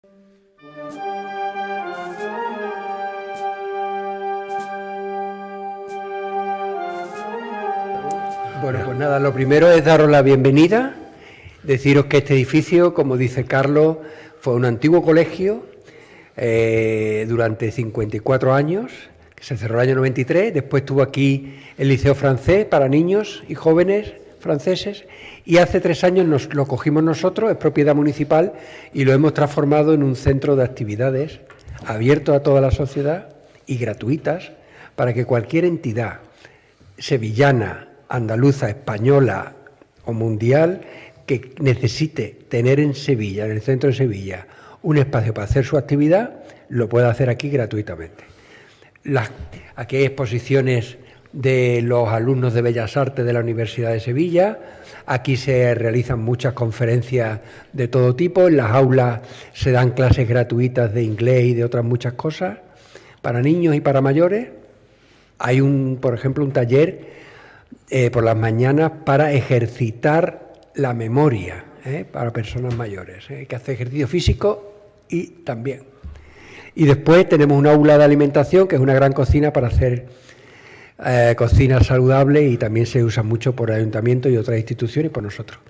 Bueno, pues nada, lo primero es daros la bienvenida, deciros que este edificio, como dice Carlos, fue un antiguo colegio durante 54 años, que se cerró el año 93, después tuvo aquí el Liceo Francés para niños y jóvenes franceses, y hace 3 años lo cogimos nosotros, es propiedad municipal, y lo hemos transformado en un centro de actividades abierto a toda la sociedad y gratuitas, para que cualquier entidad sevillana, andaluza, española o mundial que necesite tener en Sevilla, en el centro de Sevilla, un espacio para hacer su actividad, lo puede hacer aquí gratuitamente. Aquí hay exposiciones de los alumnos de Bellas Artes de la Universidad de Sevilla, aquí se realizan muchas conferencias de todo tipo, en las aulas se dan clases gratuitas de inglés y de otras muchas cosas, para niños y para mayores. Hay por ejemplo, un taller por las mañanas para ejercitar la memoria para personas mayores, que hace ejercicio físico y también. Y después tenemos un aula de alimentación, que es una gran cocina para hacer cocina saludable, y también se usa mucho por el ayuntamiento y otras instituciones y por nosotros.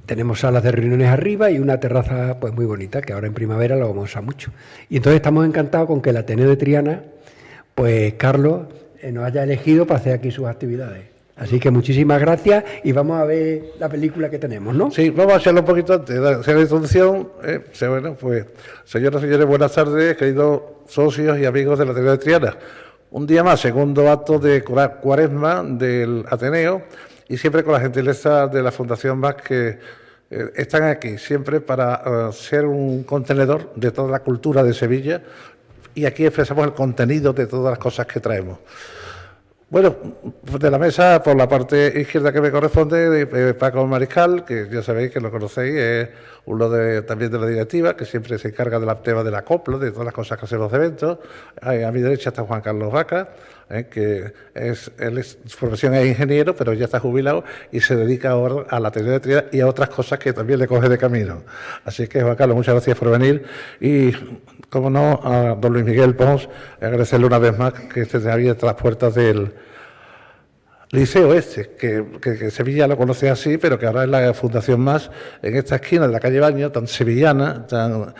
Tenemos salas de reuniones arriba y una terraza pues muy bonita, que ahora en primavera lo vamos a usar mucho. Y entonces estamos encantados con que el Ateneo de Triana, pues Carlos, nos haya elegido para hacer aquí sus actividades. Así que muchísimas gracias y vamos a ver la película que tenemos, ¿no? Sí, vamos a hacerlo un poquito antes de hacer la introducción. Bueno, pues, señoras y señores, buenas tardes, queridos socios y amigos del Ateneo de Triana. Un día más, segundo acto de Cuaresma del Ateneo, y siempre con la gentileza de la Fundación MAC, que están aquí siempre para ser un contenedor de toda la cultura de Sevilla, y aquí expresamos el contenido de todas las cosas que traemos. Bueno, de la mesa, por la parte izquierda que me corresponde, de Paco Mariscal, que ya sabéis que lo conocéis, es uno también de la directiva, que siempre se encarga del tema del acoplo, de todas las cosas que hacen los eventos. A mi derecha está Juan Carlos Vaca, que su profesión es ingeniero, pero ya está jubilado y se dedica ahora a la teoría de Triana y a otras cosas que también le coge de camino. Así que, Juan Carlos, muchas gracias por venir. Y, como no, a don Luis Miguel Pons, agradecerle una vez más que esté abiertas las puertas del Liceo que Sevilla lo conoce así, pero que ahora es la Fundación MAS, en esta esquina de la calle Baño, tan sevillana, tan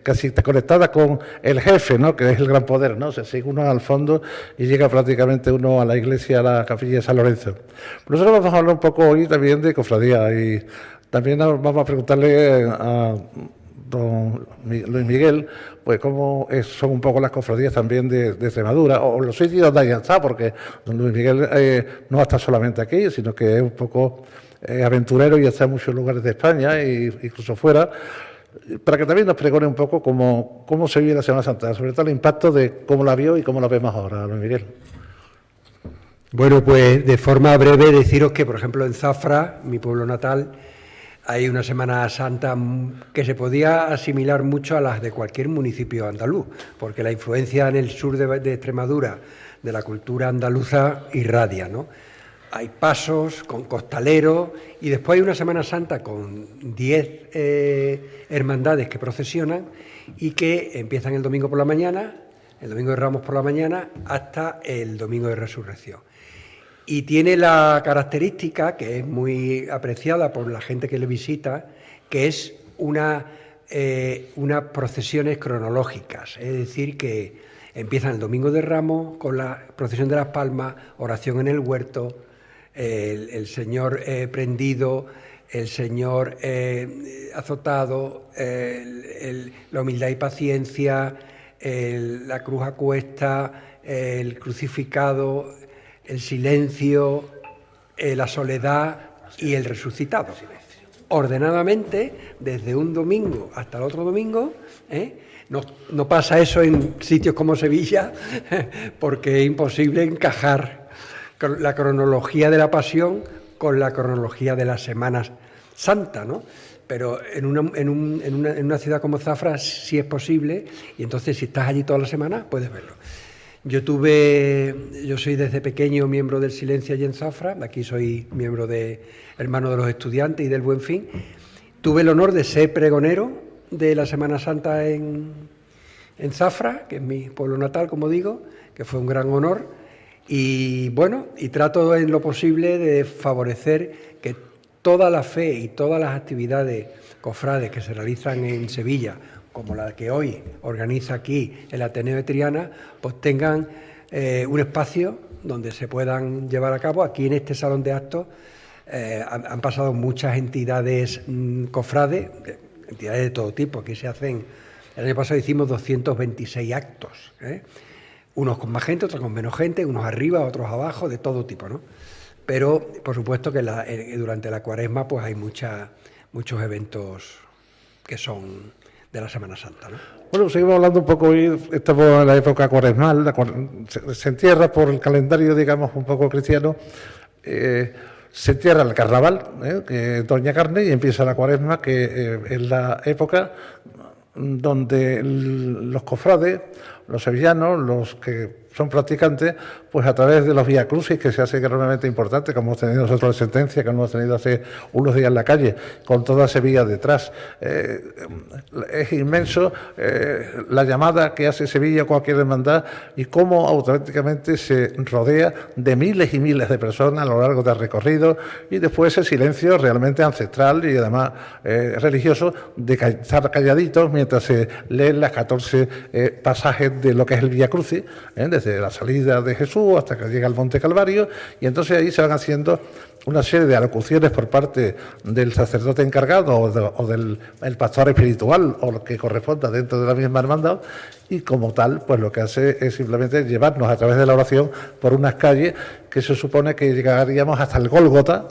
casi conectada con el jefe, ¿no?, que es el gran poder, ¿no? Se sigue uno al fondo y llega prácticamente uno a la iglesia, a la capilla de San Lorenzo. Nosotros vamos a hablar un poco hoy también de cofradía, y también vamos a preguntarle a don Luis Miguel, pues cómo son un poco las cofradías también de Extremadura, o los sitios donde haya estado, porque don Luis Miguel no está solamente aquí, sino que es un poco aventurero y está en muchos lugares de España e incluso fuera, para que también nos pregone un poco cómo se vive la Semana Santa, sobre todo el impacto de cómo la vio y cómo la vemos ahora, Luis Miguel. Bueno, pues de forma breve deciros que, por ejemplo, en Zafra, mi pueblo natal, hay una Semana Santa que se podía asimilar mucho a las de cualquier municipio andaluz, porque la influencia en el sur de Extremadura de la cultura andaluza irradia, ¿no? Hay pasos con costaleros y después hay una Semana Santa con 10 hermandades que procesionan y que empiezan el domingo por la mañana, el domingo de Ramos por la mañana, hasta el domingo de Resurrección. Y tiene la característica, que es muy apreciada por la gente que le visita, que es unas procesiones cronológicas, es decir, que empiezan el domingo de Ramos con la procesión de las palmas, oración en el huerto, el Señor prendido, el Señor azotado, la humildad y paciencia, la cruz a cuesta, el crucificado, el silencio, la soledad y el resucitado. Ordenadamente, desde un domingo hasta el otro domingo, no pasa eso en sitios como Sevilla, porque es imposible encajar la cronología de la Pasión con la cronología de la Semana Santa, ¿no? Pero en una ciudad como Zafra sí es posible, y entonces si estás allí toda la semana puedes verlo. Yo soy desde pequeño miembro del Silencio allí en Zafra, aquí soy miembro de Hermanos de los Estudiantes y del Buen Fin. Tuve el honor de ser pregonero de la Semana Santa en Zafra, que es mi pueblo natal, como digo, que fue un gran honor. Y bueno, y trato en lo posible de favorecer que toda la fe y todas las actividades cofrades que se realizan en Sevilla, como la que hoy organiza aquí el Ateneo de Triana, pues tengan un espacio donde se puedan llevar a cabo. Aquí en este salón de actos han pasado muchas entidades cofrades, entidades de todo tipo. Aquí se hacen, el año pasado hicimos 226 actos, unos con más gente, otros con menos gente, unos arriba, otros abajo, de todo tipo, ¿no? Pero, por supuesto, que durante la Cuaresma pues hay muchos eventos que son de la Semana Santa, ¿no? Bueno, seguimos hablando un poco hoy, estamos en la época cuaresmal, se entierra por el calendario, digamos, un poco cristiano, se entierra el carnaval, que es Doña Carne, y empieza la Cuaresma, que es la época donde los cofrades, los sevillanos, los que son practicantes, pues a través de los Vía Crucis, que se hace enormemente importante, como hemos tenido nosotros en Sentencia, que hemos tenido hace unos días en la calle, con toda Sevilla detrás. Es inmenso la llamada que hace Sevilla a cualquier hermandad y cómo auténticamente se rodea de miles y miles de personas a lo largo del recorrido, y después el silencio realmente ancestral y además religioso de estar calladitos mientras se leen las 14 pasajes de lo que es el Vía Crucis, desde la salida de Jesús hasta que llega al Monte Calvario, y entonces ahí se van haciendo una serie de alocuciones por parte del sacerdote encargado o del el pastor espiritual o lo que corresponda dentro de la misma hermandad, y como tal pues lo que hace es simplemente llevarnos a través de la oración por unas calles que se supone que llegaríamos hasta el Gólgota,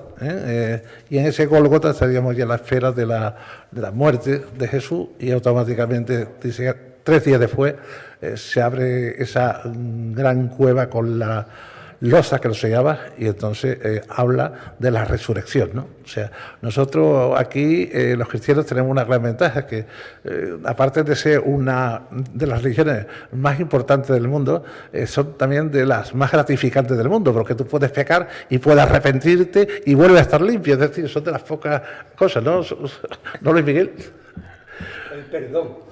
y en ese Gólgota estaríamos ya en la esfera de la muerte de Jesús, y automáticamente, dice, 3 días después se abre esa gran cueva con la losa que lo sellaba, y entonces habla de la resurrección, ¿no? O sea, nosotros aquí, los cristianos, tenemos una gran ventaja, que aparte de ser una de las religiones más importantes del mundo, son también de las más gratificantes del mundo, porque tú puedes pecar y puedes arrepentirte y vuelves a estar limpio. Es decir, son de las pocas cosas, ¿no? ¿No, Luis Miguel? El perdón.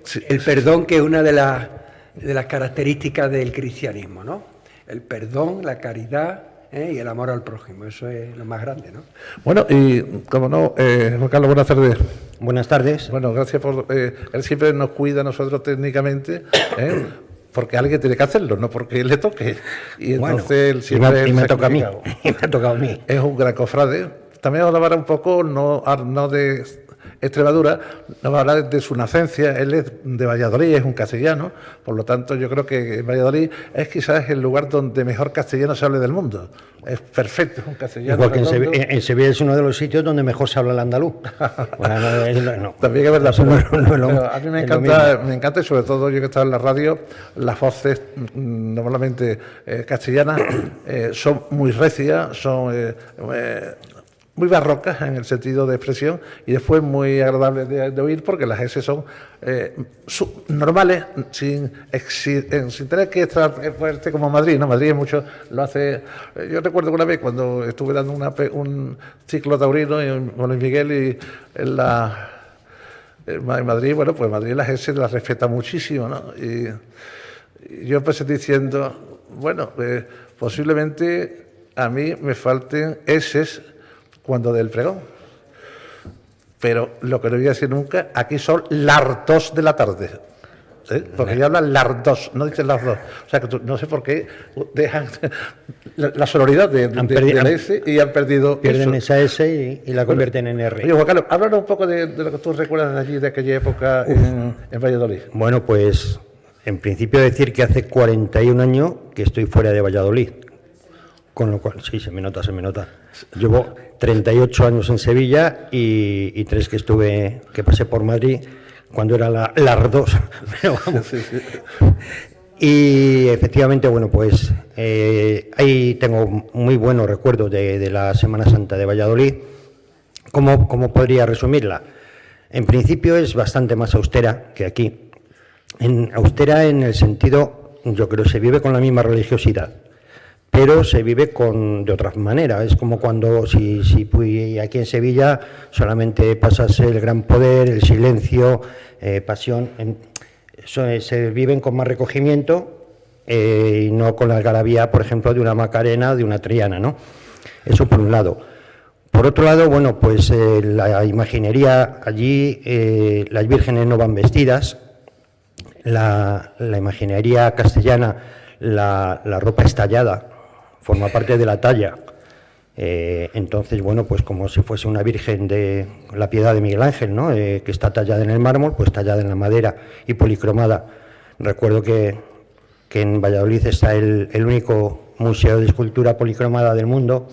Sí. El perdón, que es una de las características del cristianismo, ¿no? El perdón, la caridad y el amor al prójimo, eso es lo más grande, ¿no? Bueno, y como no, Juan Carlos, buenas tardes. Buenas tardes. Bueno, gracias por... él siempre nos cuida a nosotros técnicamente, porque alguien tiene que hacerlo, no porque él le toque. Y entonces él siempre... Y me toca a mí. Y me ha tocado a mí. Es un gran cofrade. También os hablará un poco, no de Extremadura, nos va a hablar de su nacencia. Él es de Valladolid, es un castellano, por lo tanto yo creo que Valladolid es quizás el lugar donde mejor castellano se hable del mundo. Es perfecto, es un castellano. Igual que en Sevilla es uno de los sitios donde mejor se habla el andaluz. No. También es verdad, pero a mí me encanta, y sobre todo yo que he estado en la radio, las voces normalmente castellanas son muy recias, son... muy barrocas en el sentido de expresión, y después muy agradables de oír, porque las S son normales, sin tener que estar fuerte como Madrid, ¿no? Madrid mucho lo hace. Yo recuerdo que una vez cuando estuve dando un ciclo taurino con Luis Miguel y en Madrid, bueno, pues Madrid las S las respeta muchísimo, ¿no? Y yo empecé diciendo, bueno, posiblemente a mí me falten S cuando del pregón, pero lo que no voy a decir nunca, aquí son las 2 de la tarde, porque ya hablan las 2, no dicen las 2, o sea que no sé por qué dejan la sonoridad de la S y han perdido. Pierden esa S y la convierten en R. Oye, Juan Carlos, háblanos un poco de lo que tú recuerdas de allí, de aquella época en Valladolid. Bueno, pues en principio decir que hace 41 años que estoy fuera de Valladolid, con lo cual, sí, se me nota. Llevo 38 años en Sevilla y 3 que pasé por Madrid cuando era las 2. Pero vamos. Sí. Y efectivamente, bueno, pues ahí tengo muy buenos recuerdos de la Semana Santa de Valladolid. ¿Cómo podría resumirla? En principio es bastante más austera que aquí. Austera en el sentido, yo creo, se vive con la misma religiosidad, pero se vive de otra manera. Es como cuando, si aquí en Sevilla solamente pasas el gran poder, el silencio, pasión, se viven con más recogimiento y no con la algarabía, por ejemplo, de una Macarena o de una Triana, ¿no? Eso por un lado. Por otro lado, bueno, pues la imaginería allí, las vírgenes no van vestidas, la imaginería castellana, la ropa es tallada, forma parte de la talla. Entonces, bueno, pues como si fuese una virgen de la Piedad de Miguel Ángel, ¿no? Que está tallada en el mármol, pues tallada en la madera y policromada. Recuerdo que en Valladolid está el único museo de escultura policromada del mundo,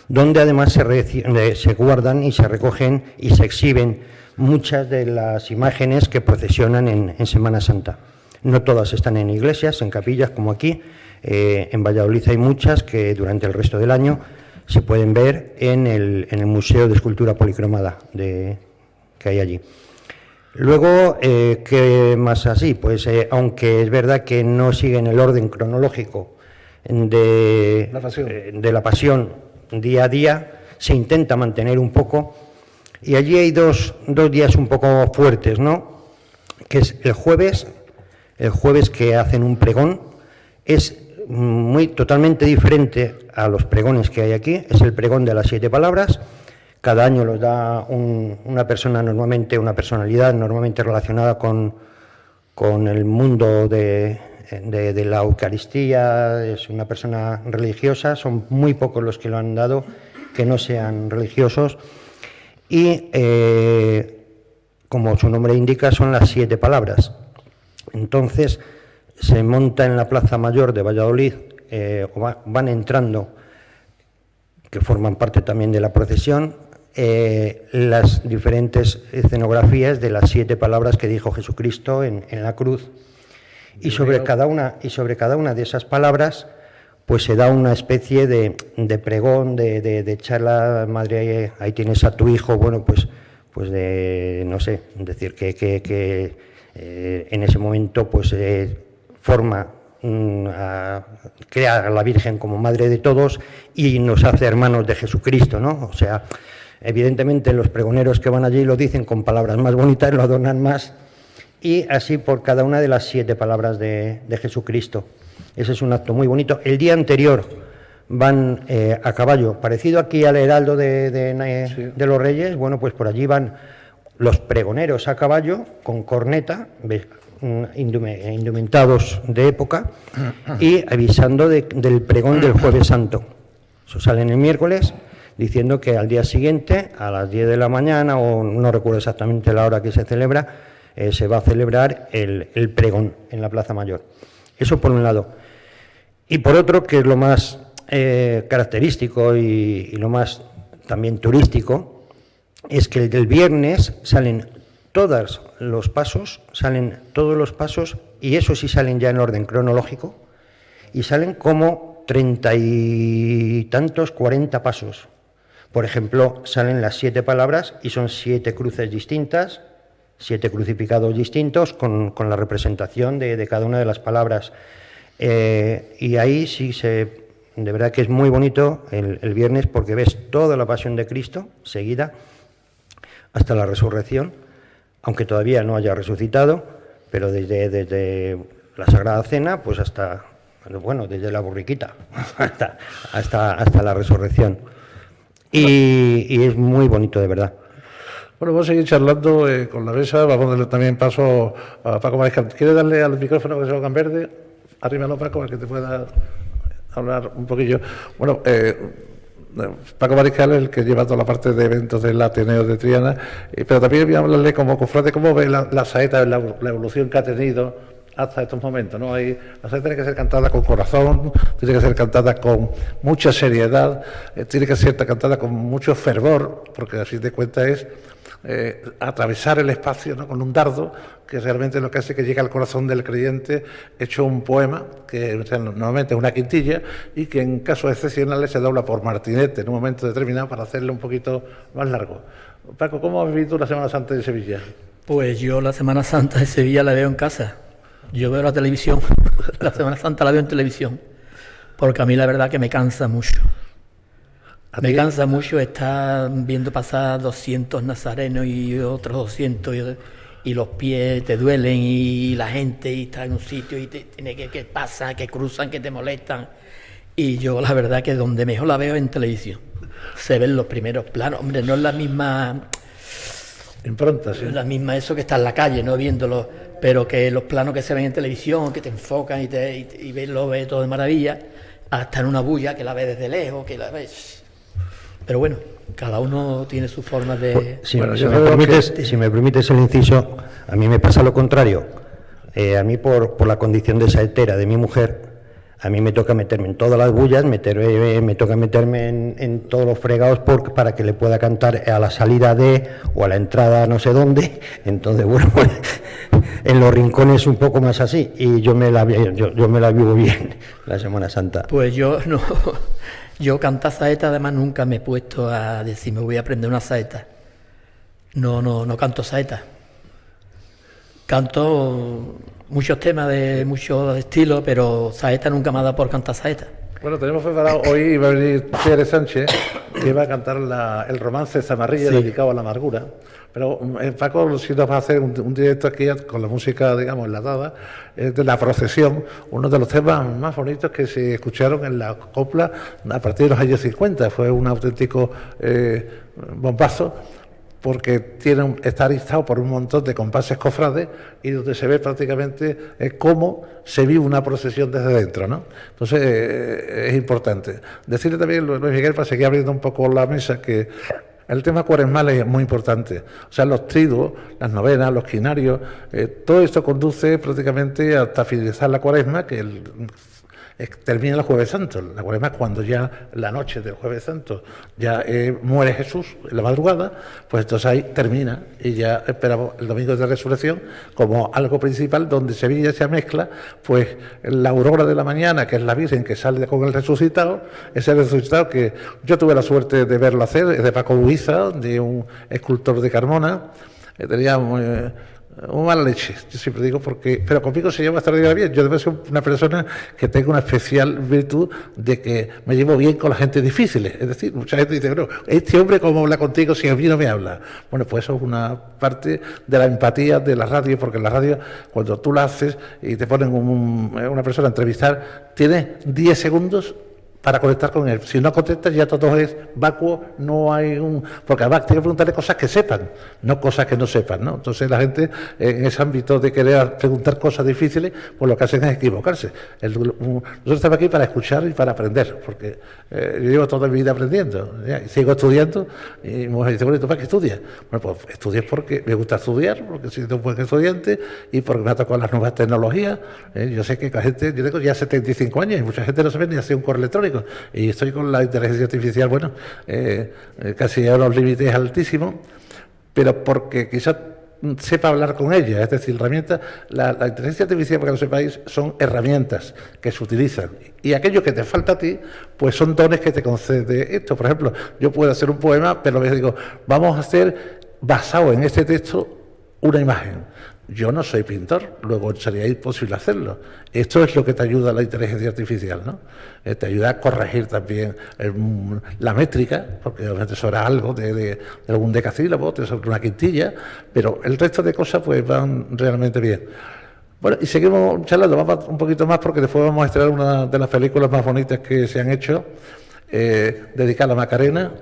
donde además se guardan y se recogen y se exhiben muchas de las imágenes que procesionan en Semana Santa. No todas están en iglesias, en capillas como aquí. En Valladolid hay muchas que durante el resto del año se pueden ver en el Museo de Escultura Policromada que hay allí. Luego, ¿qué más así? Pues aunque es verdad que no siguen el orden cronológico de la pasión día a día, se intenta mantener un poco, y allí hay dos días un poco fuertes, ¿no? Que es el jueves que hacen un pregón, es totalmente diferente a los pregones que hay aquí, es el pregón de las 7 palabras. Cada año los da una personalidad normalmente relacionada con el mundo de la Eucaristía, es una persona religiosa, son muy pocos los que lo han dado que no sean religiosos, y como su nombre indica, son las 7 palabras. Entonces se monta en la Plaza Mayor de Valladolid, van entrando, que forman parte también de la procesión, las diferentes escenografías de las 7 palabras que dijo Jesucristo en la cruz. Y sobre cada una de esas palabras, pues se da una especie de pregón, de charla. Madre, ahí tienes a tu hijo, bueno, pues de, no sé, decir que en ese momento pues crea a la Virgen como madre de todos y nos hace hermanos de Jesucristo, ¿no? O sea, evidentemente los pregoneros que van allí lo dicen con palabras más bonitas, lo adornan más, y así por cada una de las 7 palabras de Jesucristo. Ese es un acto muy bonito. El día anterior van a caballo, parecido aquí al heraldo de los Reyes. Bueno, pues por allí van los pregoneros a caballo con corneta, indumentados de época, y avisando del pregón del Jueves Santo. Eso salen el miércoles diciendo que al día siguiente, a las 10 de la mañana, o no recuerdo exactamente la hora que se celebra, se va a celebrar el pregón en la Plaza Mayor. Eso por un lado. Y por otro, que es lo más característico y lo más también turístico, es que el viernes salen todos los pasos, y eso sí salen ya en orden cronológico, y salen como 30 y tantos, 40 pasos. Por ejemplo, salen las 7 palabras y son 7 cruces distintas, 7 crucificados distintos con la representación de cada una de las palabras. Y ahí sí de verdad que es muy bonito el viernes, porque ves toda la pasión de Cristo seguida hasta la resurrección, aunque todavía no haya resucitado, pero desde la Sagrada Cena pues hasta, bueno, desde la borriquita hasta la resurrección. Y es muy bonito, de verdad. Bueno, vamos a seguir charlando con la mesa. Vamos a darle también paso a Paco Mariscal. ¿Quieres darle al micrófono que se ponga en verde? Arrímalo, Paco, para que te pueda hablar un poquillo. Bueno, Paco Mariscal es el que lleva toda la parte de eventos del Ateneo de Triana, pero también voy a hablarle como cofrade, cómo ve la saeta, la evolución que ha tenido hasta estos momentos, ¿no? La saeta tiene que ser cantada con corazón, tiene que ser cantada con mucha seriedad, tiene que ser cantada con mucho fervor, porque así de cuenta es atravesar el espacio, ¿no?, con un dardo, que realmente es lo que hace que llegue al corazón del creyente, hecho un poema, que normalmente es una quintilla, y que en casos excepcionales se dobla por martinete en un momento determinado para hacerlo un poquito más largo. Paco, ¿cómo has vivido la Semana Santa de Sevilla? Pues yo la Semana Santa de Sevilla la veo en casa. Yo veo la televisión, la Semana Santa la veo en televisión. porque a mí la verdad que me cansa mucho. ¿A Me ti? cansa mucho estar viendo pasar 200 nazarenos y otros 200 y los pies te duelen y la gente y está en un sitio y tiene que pasa, que cruzan, que te molestan. Y yo la verdad que donde mejor la veo es en televisión. Se ven los primeros planos. Hombre, no es la misma... Impronta, sí. Es la misma eso que está en la calle, no viéndolo, pero que los planos que se ven en televisión, que te enfocan y ves, lo ves todo de maravilla, hasta en una bulla que la ves desde lejos, que la ves. Pero bueno, cada uno tiene sus formas de... Si, Bueno, si yo me creo permites, que- si me permites el inciso, a mí me pasa lo contrario. A mí por la condición de saetera de mi mujer, a mí me toca meterme en todas las bullas, me toca meterme en todos los fregados para que le pueda cantar a la salida de o a la entrada no sé dónde. Entonces, bueno, pues, en los rincones un poco más así, y yo me la vivo bien la Semana Santa. Pues yo no... Yo cantar saeta, además nunca me he puesto a decir me voy a aprender una saeta. No canto saeta. Canto muchos temas de muchos estilos, pero saeta nunca me ha dado por cantar saeta. Bueno, tenemos preparado hoy, va a venir Pere Sánchez, que va a cantar el romance Zamarrilla, Sí. dedicado a la amargura. Pero Paco sí nos va a hacer un directo aquí con la música, digamos, enlatada, de la procesión, uno de los temas más bonitos que se escucharon en la copla a partir de los años 50. Fue un auténtico bombazo, porque está aristado por un montón de compases cofrades y donde se ve prácticamente cómo se vive una procesión desde dentro, ¿no? Entonces es importante. Decirle también, Luis Miguel, para seguir abriendo un poco la mesa, que el tema cuaresmal es muy importante. O sea, los triduos, las novenas, los quinarios, todo esto conduce prácticamente hasta finalizar la cuaresma, que termina el Jueves Santo. La cuaresma es cuando ya la noche del Jueves Santo ya muere Jesús en la madrugada, pues entonces ahí termina y ya esperamos el domingo de resurrección como algo principal, donde Sevilla se mezcla pues la aurora de la mañana, que es la Virgen que sale con el resucitado, ese resucitado que yo tuve la suerte de verlo hacer, es de Paco Buiza, de un escultor de Carmona. Tenía muy mala leche, yo siempre digo, pero conmigo se lleva extraordinariamente bien. Yo debo ser una persona que tengo una especial virtud de que me llevo bien con la gente difícil. Es decir, mucha gente dice, bueno, este hombre cómo habla contigo si a mí no me habla. Bueno, pues eso es una parte de la empatía de la radio, porque en la radio, cuando tú la haces y te ponen una persona a entrevistar, tienes 10 segundos para conectar con él. Si no contestas, ya todo es vacuo, no hay porque además tienes que preguntarle cosas que sepan, no cosas que no sepan, ¿no? Entonces la gente, en ese ámbito de querer preguntar cosas difíciles, pues lo que hacen es equivocarse. Nosotros estamos aquí para escuchar y para aprender, porque yo llevo toda mi vida aprendiendo, ¿ya? Y sigo estudiando, y mi mujer dice, bueno, ¿y tú para qué estudias? Bueno, pues estudias porque me gusta estudiar, porque soy un buen estudiante, y porque me ha tocado las nuevas tecnologías. Yo sé que la gente, yo tengo ya 75 años, y mucha gente no sabe ni hacer un correo electrónico, y estoy con la inteligencia artificial, bueno, casi a unos límites altísimos, pero porque quizás sepa hablar con ella, es decir, herramientas. La inteligencia artificial, para que lo sepáis, son herramientas que se utilizan, y aquello que te falta a ti, pues son dones que te concede esto. Por ejemplo, yo puedo hacer un poema, pero les digo, vamos a hacer, basado en este texto, una imagen. Yo no soy pintor, luego sería imposible hacerlo. Esto es lo que te ayuda a la inteligencia artificial, ¿no? Te ayuda a corregir también la métrica, porque obviamente sobra algo de algún decasílabo, te sobra una quintilla, pero el resto de cosas pues van realmente bien. Bueno, y seguimos charlando, vamos un poquito más, porque después vamos a estrenar una de las películas más bonitas que se han hecho, dedicada a Macarena,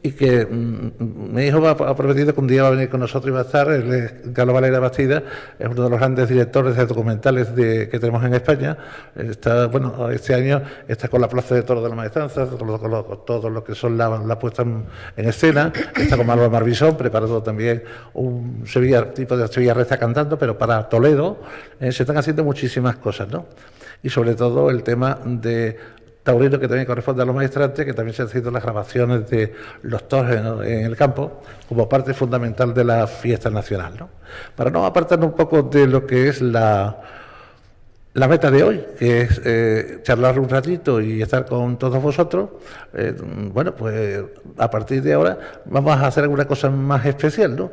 y que mi hijo ha prometido que un día va a venir con nosotros y va a estar. Él es Carlos Valera Bastida, es uno de los grandes directores de documentales que tenemos en España. Bueno, este año está con la Plaza de Toros de la Maestranza, con todo lo que son la puesta en escena. Está con Manuel Marbisón, preparando también un tipo de Sevilla Reza cantando, pero para Toledo. Se están haciendo muchísimas cosas, ¿no? Y sobre todo el tema de taurino, que también corresponde a los maestrantes, que también se han hecho las grabaciones de los toros en el campo como parte fundamental de la fiesta nacional, ¿no? Para no apartarnos un poco de lo que es la meta de hoy, que es charlar un ratito y estar con todos vosotros, bueno, pues a partir de ahora vamos a hacer alguna cosa más especial, ¿no?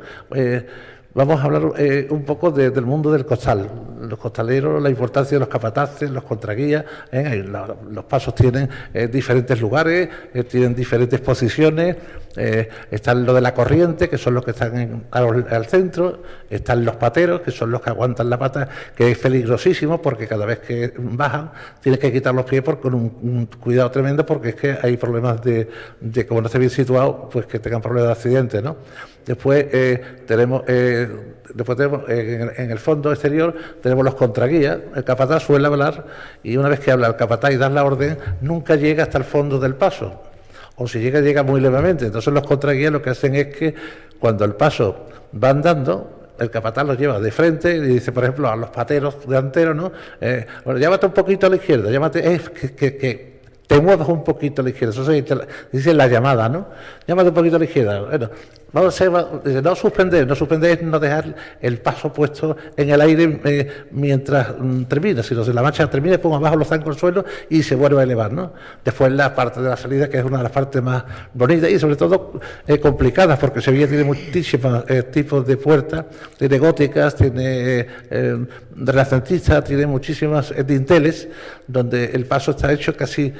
Vamos a hablar un poco del mundo del costal. los costaleros, la importancia de los capataces, los contraguías. Los pasos tienen diferentes lugares, tienen diferentes posiciones. Están lo de la corriente, que son los que están al centro. Están los pateros, que son los que aguantan la pata, que es peligrosísimo porque cada vez que bajan tienes que quitar los pies con un cuidado tremendo, porque es que hay problemas de como no esté bien situado, pues que tengan problemas de accidente, ¿no? Después tenemos en el fondo exterior tenemos los contraguías. El capataz suele hablar, y una vez que habla el capataz y da la orden, nunca llega hasta el fondo del paso, o si llega muy levemente. Entonces los contraguías lo que hacen es que cuando el paso va andando, el capataz los lleva de frente y dice, por ejemplo, a los pateros delanteros, ¿no? Bueno, llámate un poquito a la izquierda, llámate, que te muevas un poquito a la izquierda. Eso dice la llamada, ¿no? Llámate un poquito a la izquierda. Bueno, no suspender es no dejar el paso puesto en el aire mientras termina, sino si la marcha termina, pongo abajo los zancos al suelo y se vuelve a elevar, ¿no? Después la parte de la salida, que es una de las partes más bonitas y sobre todo complicadas, porque Sevilla tiene muchísimos tipos de puertas, tiene góticas, tiene renacentistas, tiene muchísimas dinteles, donde el paso está hecho casi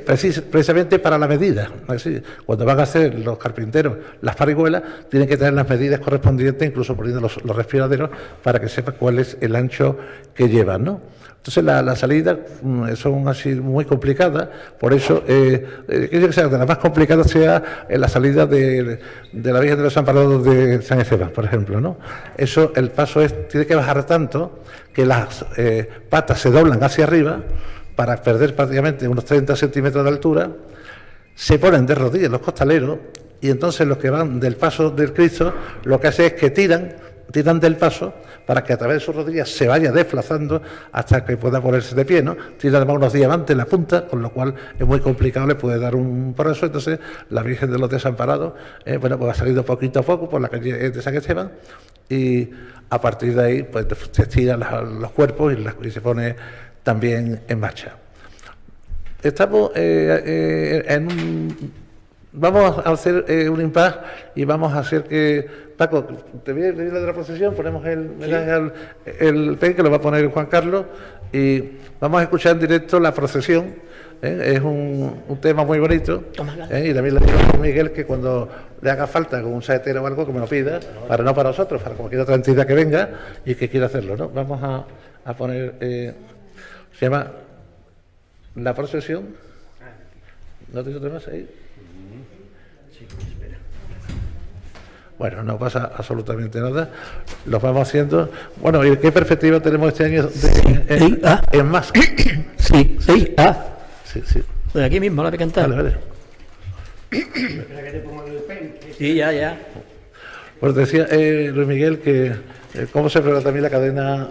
precisamente para la medida. Así, cuando van a hacer los carpinteros las parihuelas, tienen que tener las medidas correspondientes, incluso poniendo los respiraderos, para que sepa cuál es el ancho que llevan, ¿no? Entonces la salida son así muy complicadas, por eso quiero que sea de las más complicadas sea la salida de la Virgen de los Desamparados de San Esteban, por ejemplo, ¿no? Eso, el paso tiene que bajar tanto que las patas se doblan hacia arriba para perder prácticamente unos 30 centímetros de altura, se ponen de rodillas los costaleros, y entonces los que van del paso del Cristo lo que hacen es que tiran del paso para que a través de sus rodillas se vaya desplazando hasta que pueda ponerse de pie, ¿no? Tiene además unos diamantes en la punta, con lo cual es muy complicado, le puede dar un porrazo. Entonces la Virgen de los Desamparados pues va saliendo poquito a poco por la calle de San Esteban, y a partir de ahí pues se estiran los cuerpos y se pone también en marcha. Estamos vamos a hacer un impasse y vamos a hacer que... Paco, te voy a leer la de la procesión, ponemos el pen que lo va a poner Juan Carlos, y vamos a escuchar en directo la procesión. Es un tema muy bonito, y también le digo a Miguel que cuando le haga falta con un saetero o algo, que me lo pida, para nosotros, para cualquier otra entidad que venga y que quiera hacerlo, ¿no? Vamos a poner... se llama La Procesión. ¿No tienes otro más ahí? Bueno, no pasa absolutamente nada. Los vamos haciendo. Bueno, ¿y qué perspectiva tenemos este año en más? Sí. Sí. Pues aquí mismo la voy a cantar. Vale. Sí, ya. Pues decía Luis Miguel que cómo se prepara también la cadena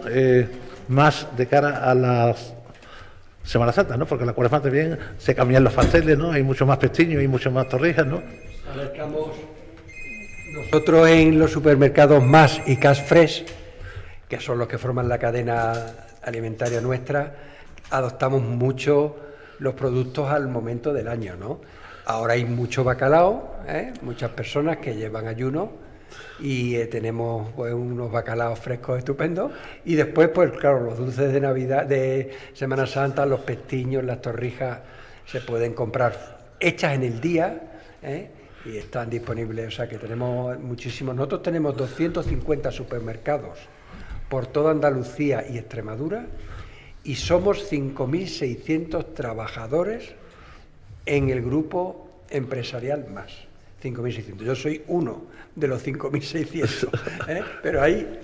más de cara a las Semana Santa, ¿no? Porque la Cuaresma también se cambian los pasteles, ¿no? Hay mucho más pestiños, hay mucho más torrijas, ¿no? Ahora estamos nosotros en los supermercados Más y Cash Fresh, que son los que forman la cadena alimentaria nuestra, adoptamos mucho los productos al momento del año, ¿no? Ahora hay mucho bacalao, muchas personas que llevan ayuno, y tenemos pues unos bacalaos frescos estupendos, y después pues claro, los dulces de Navidad, de Semana Santa, los pestiños, las torrijas se pueden comprar hechas en el día, y están disponibles. O sea que tenemos muchísimos. Nosotros tenemos 250 supermercados por toda Andalucía y Extremadura, y somos 5.600 trabajadores en el grupo empresarial Más. 5.600. Yo soy uno de los 5.600, pero hay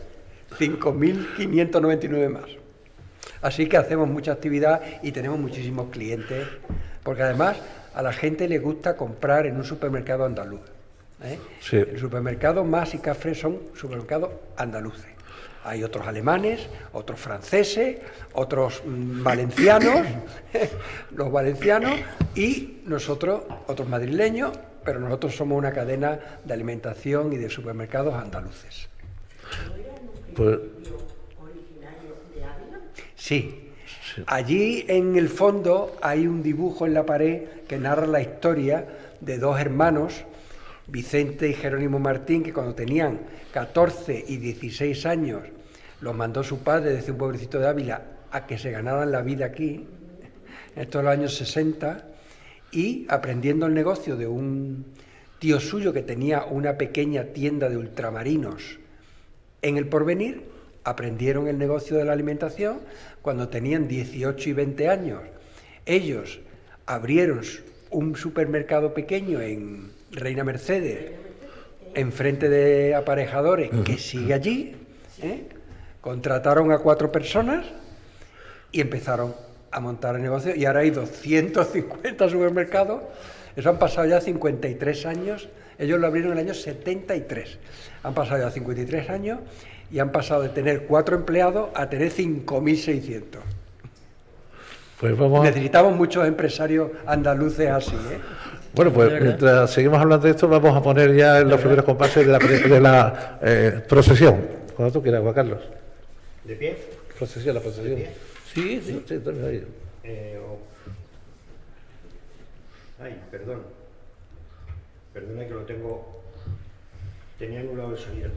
5.599 más. Así que hacemos mucha actividad y tenemos muchísimos clientes, porque además a la gente le gusta comprar en un supermercado andaluz. Sí. El supermercado Más y Café son supermercados andaluces. Hay otros alemanes, otros franceses, otros valencianos, los valencianos, y nosotros, otros madrileños, pero nosotros somos una cadena de alimentación y de supermercados andaluces. Pues, sí. Allí en el fondo hay un dibujo en la pared que narra la historia de dos hermanos, Vicente y Jerónimo Martín, que cuando tenían 14 y 16 años los mandó su padre desde un pueblecito de Ávila a que se ganaran la vida aquí, en todos los años 60, y aprendiendo el negocio de un tío suyo que tenía una pequeña tienda de ultramarinos en El Porvenir, aprendieron el negocio de la alimentación cuando tenían 18 y 20 años. Ellos abrieron un supermercado pequeño en Reina Mercedes, enfrente de Aparejadores, que sigue allí, contrataron a 4 personas y empezaron a montar el negocio, y ahora hay 250 supermercados. Eso han pasado ya 53 años, ellos lo abrieron en el año 73, han pasado ya 53 años y han pasado de tener 4 empleados a tener 5.600. Pues vamos Necesitamos muchos empresarios andaluces así, ¿eh? Bueno, pues mientras seguimos hablando de esto, vamos a poner ya los primeros compases de la procesión. Cuando tú quieras, Juan Carlos. ¿De pie? Procesión, la procesión. Sí, sí. Sí, también ahí. Ay, perdón. Perdona que lo tengo... Tenía anulado el sonido.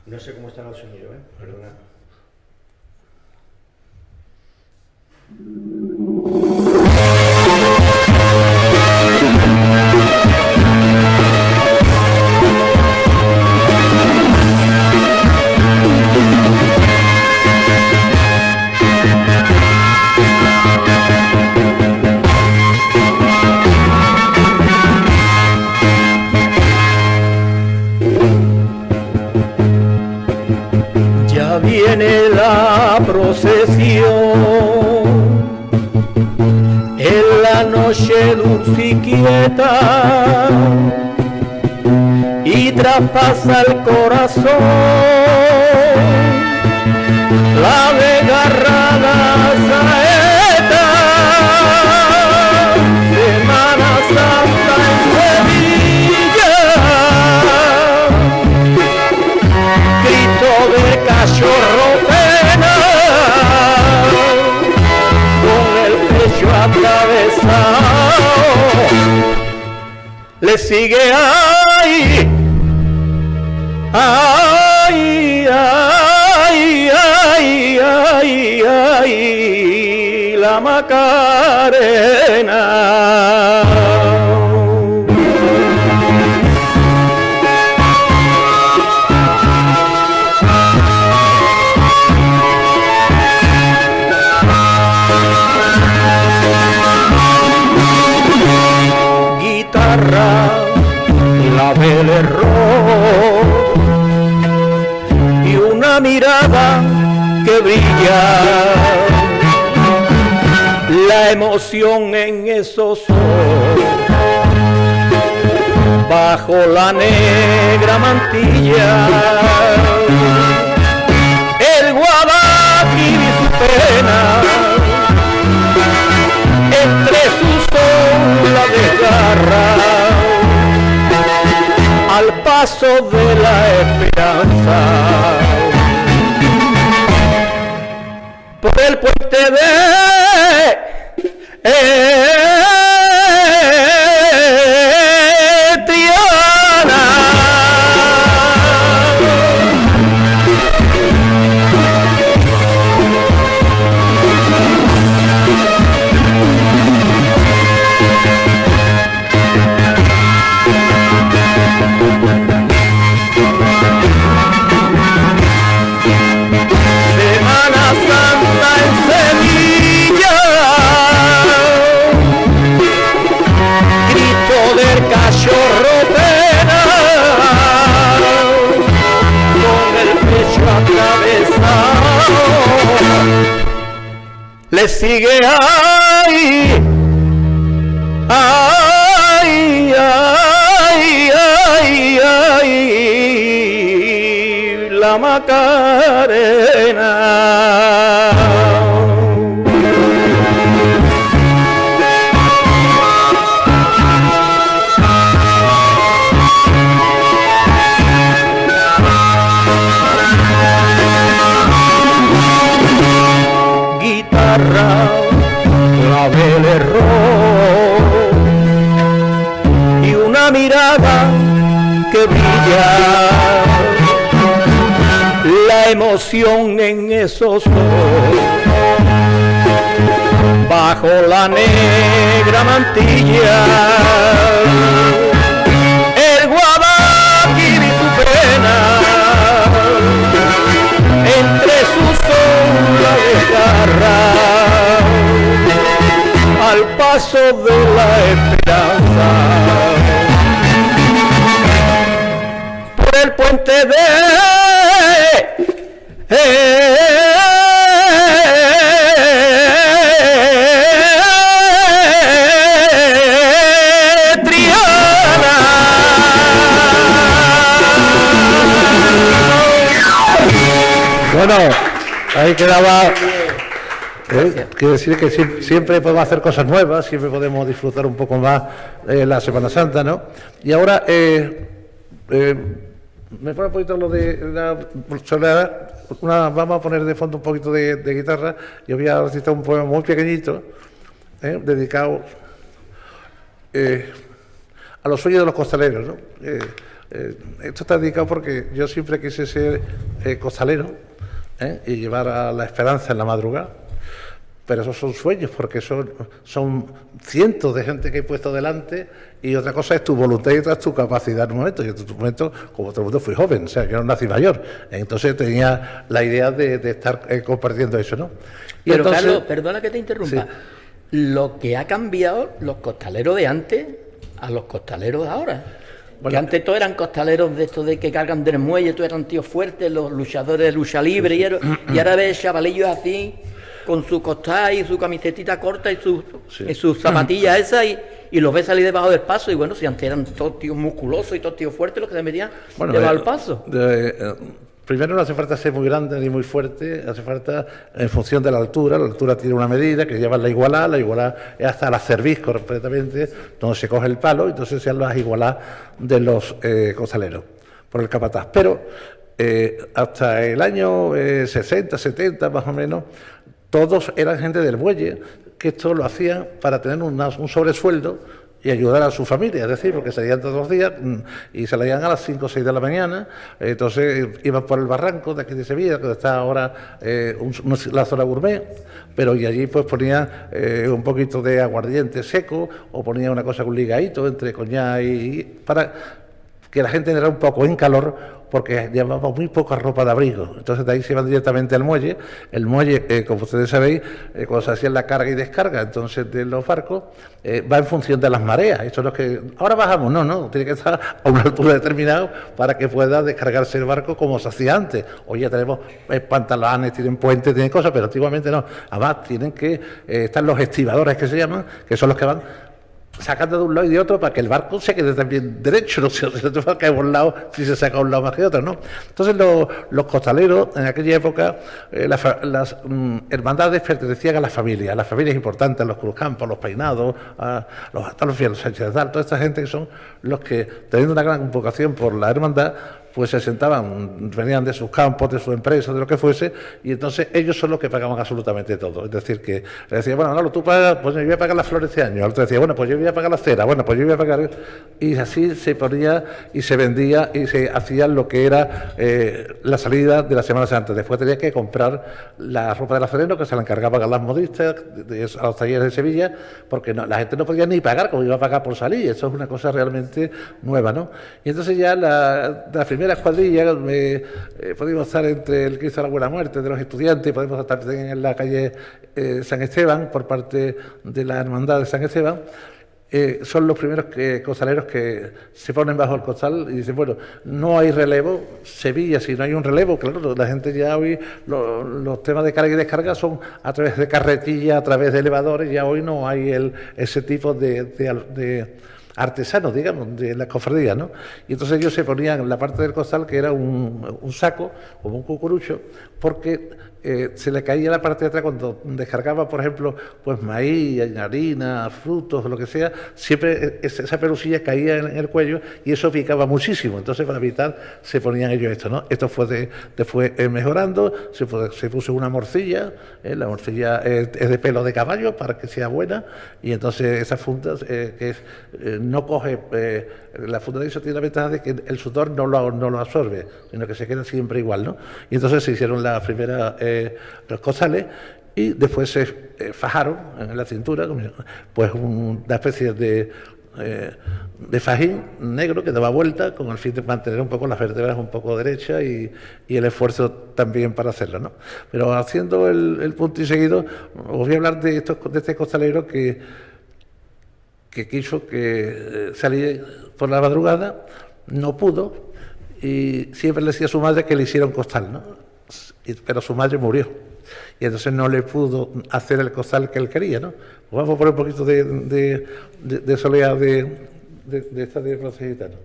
No sé cómo estará el sonido, perdona. Ya viene la procesión, en la noche dulce y quieta, y traspasa el corazón la desgarrada saeta. Semana Santa en Sevilla, grito del cachorro pena, con el pecho atravesado, le sigue ay, ay, ay, ay, ay, ay, la Macarena. La vela error y una mirada que brilla, la emoción en esos ojos, bajo la negra mantilla, el Guadalquivir y su pena, entre sus ojos la desgarra, al paso de la esperanza, por el puente de Triana. Le sigue ay, ay, ay, ay, ay, la Macarena. el error y una mirada que brilla, la emoción en esos ojos, bajo la negra mantilla, el Guadalquivir su pena, entre sus sombras desgarra, al paso de la esperanza, por el puente de Triana. Bueno, ahí quedaba. Quiero decir que siempre podemos hacer cosas nuevas, siempre podemos disfrutar un poco más la Semana Santa, ¿no? Y ahora me pone un poquito lo de vamos a poner de fondo un poquito de guitarra. Yo voy a recitar un poema muy pequeñito, dedicado a los sueños de los costaleros, ¿no? Esto está dedicado porque yo siempre quise ser costalero y llevar a la esperanza en la madrugada. Pero esos son sueños, porque son cientos de gente que he puesto delante, y otra cosa es tu voluntad y otra es tu capacidad en un momento. Yo en un momento, como todo el mundo, fui joven, o sea, yo no nací mayor, entonces tenía la idea de estar compartiendo eso, ¿no? Y pero entonces, Carlos, perdona que te interrumpa, sí. Lo que ha cambiado los costaleros de antes a los costaleros de ahora. Bueno, que antes todos eran costaleros de estos de que cargan del muelle, todos eran tíos fuertes, los luchadores de lucha libre, y ahora ves chavalillos así, con su costal y su camisetita corta y sus zapatillas esas, y los ves salir debajo del paso. Y bueno, si antes eran todos tíos musculosos y todos tíos fuertes los que se metían debajo del paso. Primero no hace falta ser muy grande ni muy fuerte, hace falta en función de la altura tiene una medida que lleva la igualada es hasta la cerviz completamente, donde se coge el palo, y entonces sean las igualadas de los costaleros por el capataz. Pero hasta el año 60, 70 más o menos, todos eran gente del muelle, que esto lo hacían para tener un sobresueldo y ayudar a su familia, es decir, porque salían todos los días y salían a las 5 o 6 de la mañana, entonces iban por el barranco de aquí de Sevilla, donde está ahora la zona gourmet, pero y allí pues ponían un poquito de aguardiente seco, o ponía una cosa con ligadito entre coñac y para que la gente entrara un poco en calor, porque llevaba muy poca ropa de abrigo. Entonces de ahí se iban directamente al muelle. El muelle, como ustedes sabéis, cuando se hacía la carga y descarga entonces de los barcos, va en función de las mareas. Eso es lo que ahora bajamos, no, tiene que estar a una altura determinada para que pueda descargarse el barco como se hacía antes. Hoy ya tenemos pantalones, tienen puentes, tienen cosas, pero antiguamente no. Además tienen que estar los estibadores, que se llaman, que son los que van sacando de un lado y de otro para que el barco se quede también derecho, no se va a caer por un lado si se saca un lado más que otro, ¿no? Entonces los costaleros en aquella época, las hermandades pertenecían a las familias importantes, los cruzcampos, los peinados, hasta los fieles, toda esta gente que son los que, teniendo una gran vocación por la hermandad, pues se sentaban, venían de sus campos, de su empresa, de lo que fuese, y entonces ellos son los que pagaban absolutamente todo. Es decir, que le decía, bueno, no, tú pagas, pues yo voy a pagar las flores este año. El otro decía, bueno, pues yo voy a pagar la cera, bueno, pues yo voy a pagar. Y así se ponía y se vendía y se hacía lo que era la salida de la Semana Santa. Después tenía que comprar la ropa de nazareno, que se la encargaban a las modistas, a los talleres de Sevilla, porque la gente no podía ni pagar como iba a pagar por salir. Eso es una cosa realmente nueva, ¿no? Y entonces ya la primera escuadrilla, podemos estar entre el Cristo de la Buena Muerte de los estudiantes, podemos estar también en la calle San Esteban por parte de la hermandad de San Esteban. Son los primeros costaleros que se ponen bajo el costal y dicen, bueno, no hay relevo. Sevilla, si no hay un relevo, claro, la gente ya hoy, los temas de carga y descarga son a través de carretillas, a través de elevadores, ya hoy no hay ese tipo de artesanos, digamos, de la cofradía, ¿no? Y entonces ellos se ponían en la parte del costal, que era un saco, como un cucurucho, porque se le caía la parte de atrás cuando descargaba, por ejemplo, pues maíz, harina, frutos, lo que sea, siempre esa pelusilla caía en el cuello y eso picaba muchísimo. Entonces, para evitar, se ponían ellos esto, ¿no? Esto fue después mejorando, se puso una morcilla, la morcilla es de pelo de caballo para que sea buena, y entonces esas fundas no coge, la funda de eso tiene la ventaja de que el sudor no lo absorbe, sino que se queda siempre igual, ¿no? Y entonces se hicieron las primeras los costales y después se fajaron en la cintura, pues una especie de fajín negro que daba vuelta con el fin de mantener un poco las vértebras un poco derechas y el esfuerzo también para hacerlo, ¿no? Pero haciendo el punto y seguido, os voy a hablar de este costalero que quiso que salir por la madrugada, no pudo, y siempre le decía a su madre que le hiciera un costal, ¿no? Pero su madre murió y entonces no le pudo hacer el costal que él quería, ¿no? Pues vamos a poner un poquito de soleá de esta de Rosa Gitano.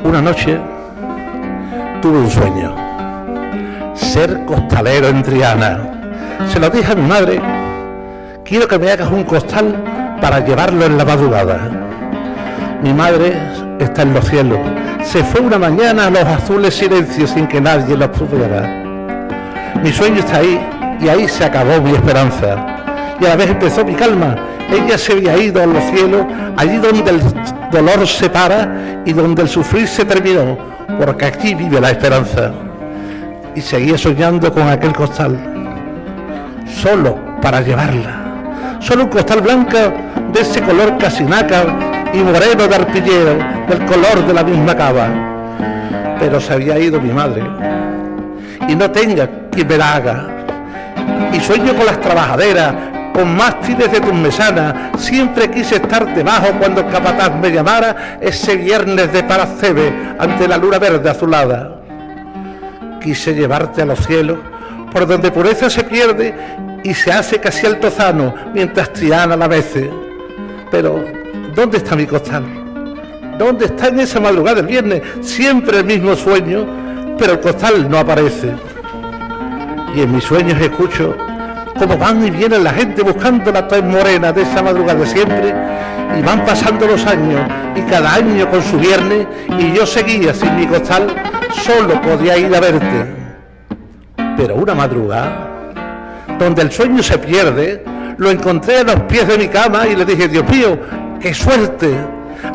Una noche tuve un sueño, ser costalero en Triana. Se lo dije a mi madre, quiero que me hagas un costal para llevarlo en la madrugada. Mi madre está en los cielos, se fue una mañana a los azules silencios sin que nadie los pudiera. Mi sueño está ahí y ahí se acabó mi esperanza. Y a la vez empezó mi calma, ella se había ido a los cielos, allí donde el dolor se para y donde el sufrir se terminó, porque aquí vive la esperanza. Y seguía soñando con aquel costal, solo para llevarla, solo un costal blanco de ese color casi nácar y moreno de arpillero, del color de la misma cava. Pero se había ido mi madre, y no tenga quien me la haga. Y sueño con las trabajaderas, con mástiles de tus mesanas. Siempre quise estar debajo cuando el capataz me llamara ese viernes de Paracebe ante la luna verde azulada. Quise llevarte a los cielos, por donde pureza se pierde y se hace casi altozano, mientras Triana la mece. Pero, ¿dónde está mi costal? ¿Dónde está en esa madrugada del viernes? Siempre el mismo sueño, pero el costal no aparece. Y en mis sueños escucho cómo van y vienen la gente buscando la tez morena de esa madrugada de siempre, y van pasando los años, y cada año con su viernes, y yo seguía sin mi costal, solo podía ir a verte. Pero una madrugada, donde el sueño se pierde, lo encontré a los pies de mi cama y le dije, Dios mío, qué suerte.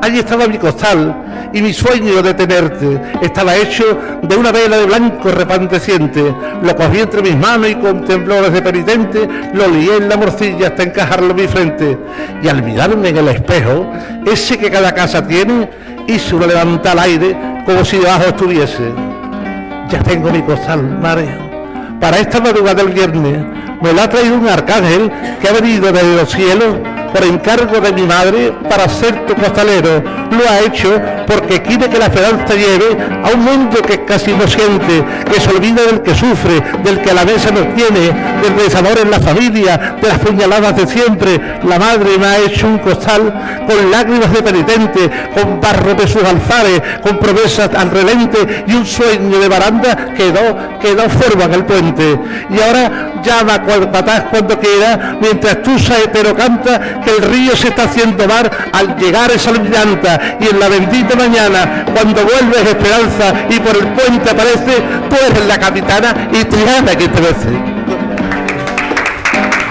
Allí estaba mi costal y mi sueño de tenerte estaba hecho de una vela de blanco resplandeciente. Lo cogí entre mis manos y con temblores de penitente lo lié en la morcilla hasta encajarlo en mi frente. Y al mirarme en el espejo, ese que cada casa tiene, hice una levanta al aire como si debajo estuviese. Ya tengo mi costal, madre. Para esta madrugada del viernes me lo ha traído un arcángel que ha venido desde los cielos por encargo de mi madre para ser tu costalero. Lo ha hecho porque quiere que la esperanza lleve a un mundo que casi no siente, que se olvida del que sufre, del que a la mesa no tiene, del desamor en la familia, de las puñaladas de siempre. La madre me ha hecho un costal con lágrimas de penitente, con barro de sus alfares, con promesas al relente y un sueño de baranda quedó forma en el puente. Y ahora llama cual patás cuando quiera, mientras tú pero canta que el río se está haciendo mar al llegar esa llanta, y en la bendita mañana cuando vuelves esperanza y por el puente aparece, tú eres la capitana y Triana que te bese.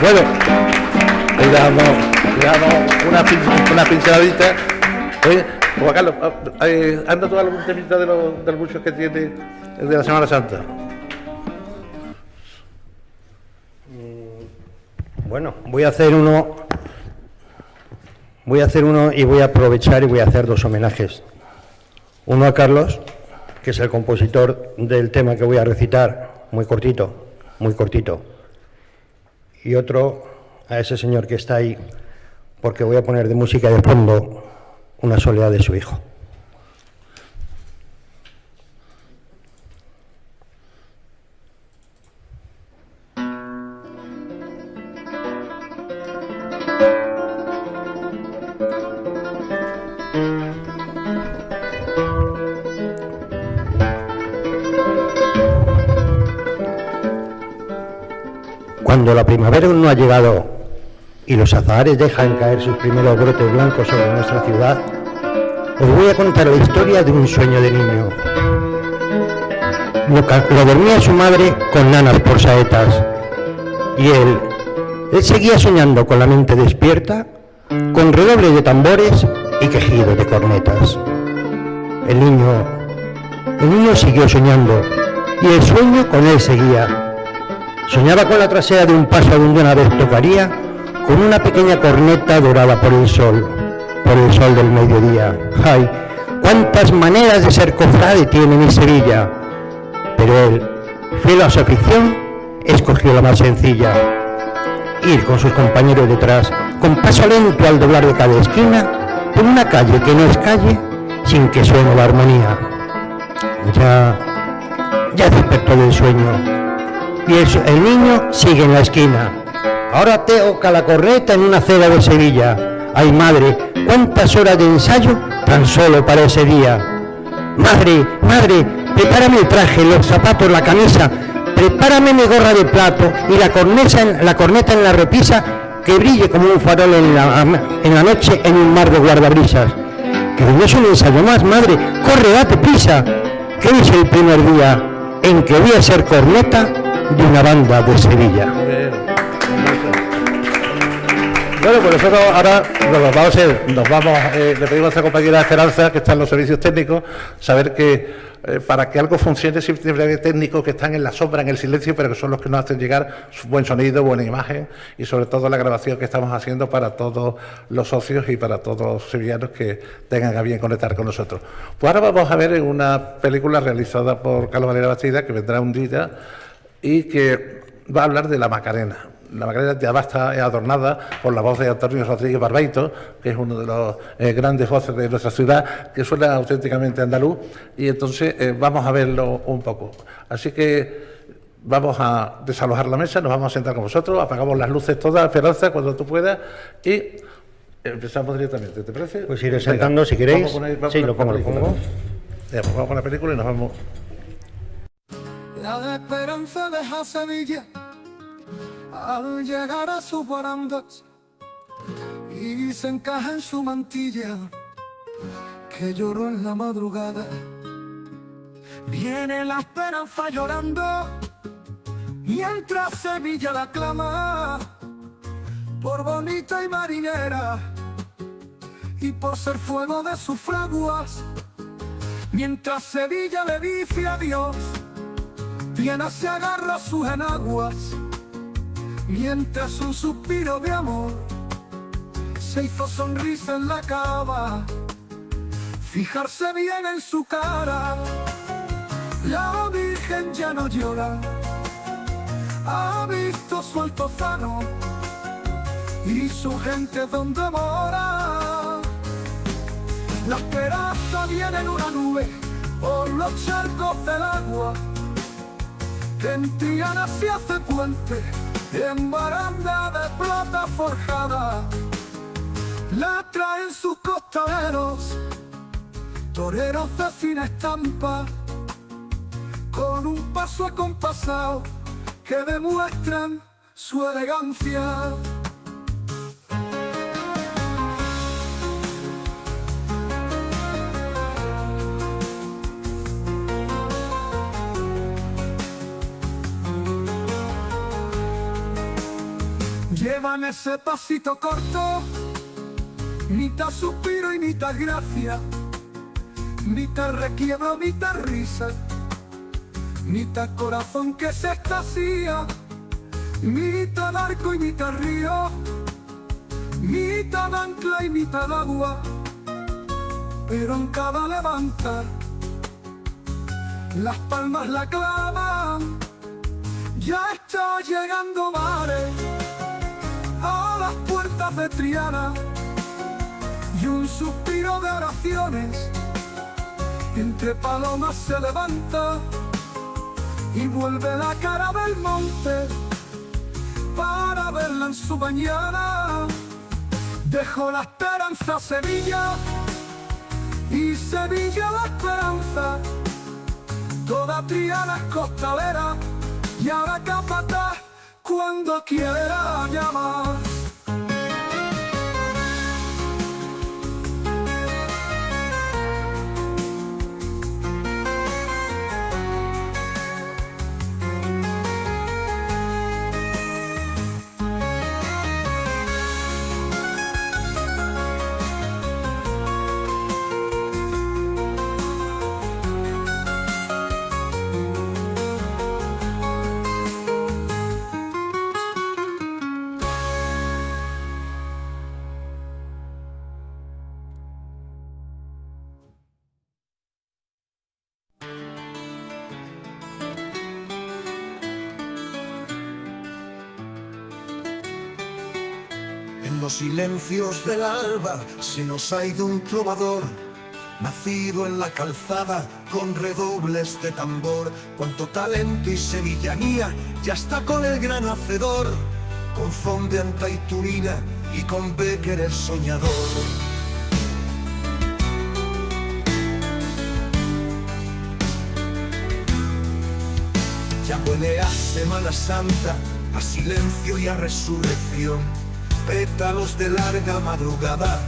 Bueno, le damos una pinceladita. Oye, Juan Carlos, anda tú algún temita de los muchos que tiene de la Semana Santa. Bueno, voy a hacer uno y voy a aprovechar y voy a hacer dos homenajes. Uno a Carlos, que es el compositor del tema que voy a recitar, muy cortito, y otro a ese señor que está ahí, porque voy a poner de música de fondo una soledad de su hijo. Cuando la primavera aún no ha llegado y los azahares dejan caer sus primeros brotes blancos sobre nuestra ciudad, os voy a contar la historia de un sueño de niño. Lo dormía su madre con nanas por saetas y él seguía soñando con la mente despierta, con redobles de tambores y quejidos de cornetas. El niño siguió soñando y el sueño con él seguía. Soñaba con la trasera de un paso donde una vez tocaría con una pequeña corneta dorada por el sol del mediodía. ¡Ay! ¡Cuántas maneras de ser cofrade tiene mi Sevilla! Pero él, fiel a su afición, escogió la más sencilla: ir con sus compañeros detrás, con paso lento al doblar de cada esquina, por una calle que no es calle, sin que suene la armonía. Ya despertó del sueño. Y el niño sigue en la esquina. Ahora toca la corneta en una acera de Sevilla. ¡Ay, madre! ¿Cuántas horas de ensayo tan solo para ese día? Madre, prepárame el traje, los zapatos, la camisa. Prepárame mi gorra de plato y la corneta en la repisa, que brille como un farol en la noche en un mar de guardabrisas. Que no es un ensayo más, madre. Corre, date prisa. Que hoy es el primer día en que voy a ser corneta de una banda de Sevilla. Bueno, pues nosotros ahora le pedimos a nuestra compañera Esperanza, que está en los servicios técnicos, saber que para que algo funcione siempre hay técnicos que están en la sombra, en el silencio, pero que son los que nos hacen llegar buen sonido, buena imagen y sobre todo la grabación que estamos haciendo para todos los socios y para todos los sevillanos que tengan a bien conectar con nosotros. Pues ahora vamos a ver en una película realizada por Carlos Valera Bastida, que vendrá un día y que va a hablar de la Macarena. La Macarena ya va a estar adornada por la voz de Antonio Rodríguez Barbeito, que es uno de los grandes voces de nuestra ciudad, que suena auténticamente andaluz, y entonces vamos a verlo un poco. Así que vamos a desalojar la mesa, nos vamos a sentar con vosotros, apagamos las luces todas, Esperanza, cuando tú puedas, y empezamos directamente, ¿te parece? Pues iré sentando si queréis. Vamos sí, lo pongo. Ya, pues vamos con la película y nos vamos. La esperanza deja Sevilla al llegar a sus barandas y se encaja en su mantilla que lloró en la madrugada. Viene la esperanza llorando mientras Sevilla la clama por bonita y marinera y por ser fuego de sus fraguas. Mientras Sevilla le dice adiós, Viena se agarra a sus enaguas, mientras un suspiro de amor se hizo sonrisa en la cava. Fijarse bien en su cara, la Virgen ya no llora, ha visto su altozano y su gente donde mora. La esperanza viene en una nube por los charcos del agua, que en Triana se hace puente en baranda de plata forjada. La traen sus costaleros, toreros de fina estampa, con un paso acompasado que demuestran su elegancia. Llevan ese pasito corto, mitad suspiro y mitad gracia, mitad requiebro, mitad risa, mitad corazón que se extasía, mitad arco y mitad río, mitad ancla y mitad agua, pero en cada levantar las palmas la clavan. Ya está llegando mares a las puertas de Triana y un suspiro de oraciones entre palomas se levanta y vuelve la cara del monte para verla en su mañana. dejó la esperanza a Sevilla y Sevilla la esperanza. Toda Triana es costalera y ahora capataz cuando quiera llamar. En los silencios del alba se nos ha ido un trovador, nacido en la calzada con redobles de tambor. Cuánto talento y sevillanía ya está con el gran hacedor, con Fondeanta y Turina y con Bécquer el soñador. Ya huele a Semana Santa, a silencio y a resurrección, pétalos de larga madrugada,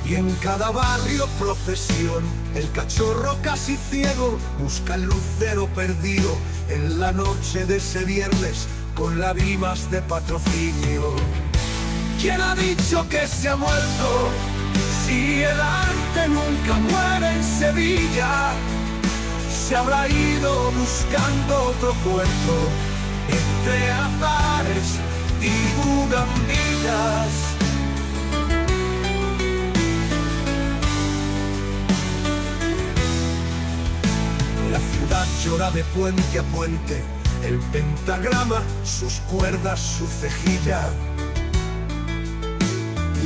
y en cada barrio procesión. El cachorro casi ciego busca el lucero perdido en la noche de ese viernes con lágrimas de patrocinio. ¿Quién ha dicho que se ha muerto? Si el arte nunca muere en Sevilla, se habrá ido buscando otro puerto entre azares y bugambillas. La ciudad llora de puente a puente, el pentagrama, sus cuerdas, su cejilla.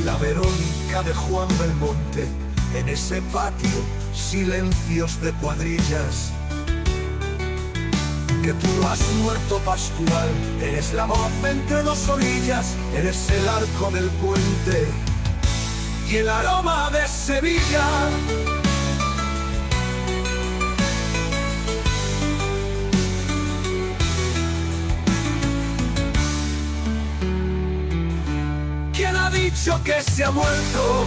La Verónica de Juan Belmonte, en ese patio, silencios de cuadrillas. Que tú has muerto, Pascual, eres la voz entre dos orillas, eres el arco del puente y el aroma de Sevilla. ¿Quién ha dicho que se ha muerto?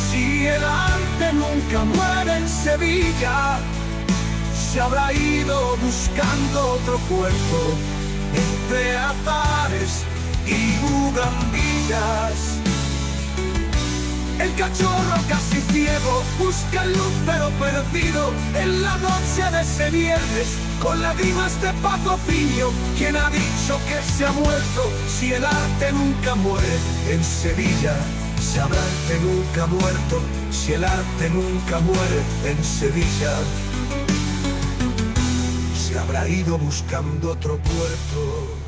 Si el arte nunca muere en Sevilla, se habrá ido buscando otro puerto entre azares y bugambillas. El cachorro casi ciego busca el lucero perdido en la noche de ese viernes con lágrimas de patrocinio. ¿Quién ha dicho que se ha muerto? Si el arte nunca muere en Sevilla, se habrá arte nunca muerto. Si el arte nunca muere en Sevilla, se habrá ido buscando otro puerto.